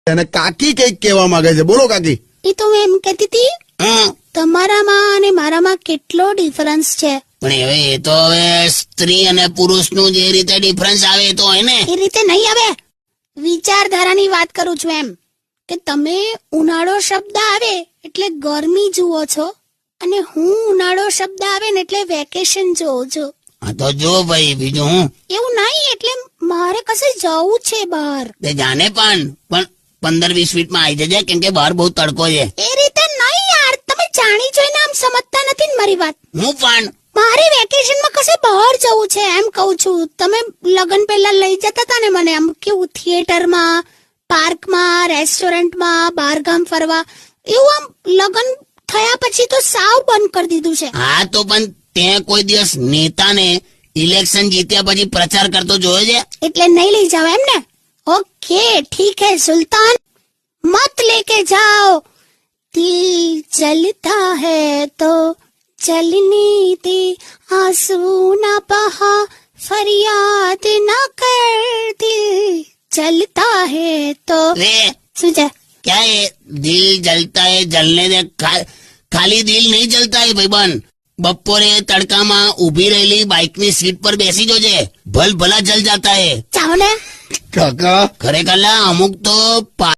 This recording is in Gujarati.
અને કાકી કઈક કહેવા માંગે છે. બોલો કાકી. એ તો હું એમ કહેતી હતી, તમારામાં અને મારામાં કેટલો ડિફરન્સ છે. પણ હવે એ તો હવે સ્ત્રી અને પુરુષનું જે રીતે ડિફરન્સ આવે એ તો હોય ને. એ રીતે નહીં આવે, વિચારધારાની વાત કરું છું. એમ કે તમે ઉનાળો શબ્દ આવે એટલે ગરમી જુઓ છો અને હું ઉનાળો શબ્દ આવે ને એટલે વેકેશન જોઉં છું. હા તો જો ભાઈ, બીજું હું. એવું નહીં, એટલે મારે કશે જવું છે બહાર. તે જાને પણ 15-20 મિનિટમાં આવી જજે, કેમ કે બહાર બહુ તડકો છે. એ રીતે નહીં યાર, તમે જાણી જોઈને આમ સમજતા નથી ને મારી વાત. હું પણ મારે વેકેશનમાં કશે બહાર જવું છે એમ કહું છું. તમે લગ્ન પહેલા લઈ જતા હતા ને મને, આમ કેવું થિયેટરમાં, પાર્કમાં, રેસ્ટોરન્ટમાં, બહારગામ ફરવા, એવું આમ લગ્ન થયા પછી તો સાવ બંધ કરી દીધું છે. હા તો પણ તે કોઈ દિવસ નેતાને ઇલેક્શન જીત્યા પછી પ્રચાર કરતો જોયો છે? એટલે નહીં લઈ જાવ એમ ને? ओके ठीक है सुल्तान, मत लेके जाओ, दिल जलता है तो जलने दे, आंसू ना बहा, फरियाद ना कर, दिल जलता है तो. रे શું છે? क्या है दिल जलता है जलने दे? खाली दिल नहीं जलता है भाईबंध. બપોરે તડકામાં ઊભી રહેલી બાઇકની સીટ પર બેસી જોજે, ભલ ભલા જલ જાતા હે. જાઓ ને કાકા ખરેખર અમુક તો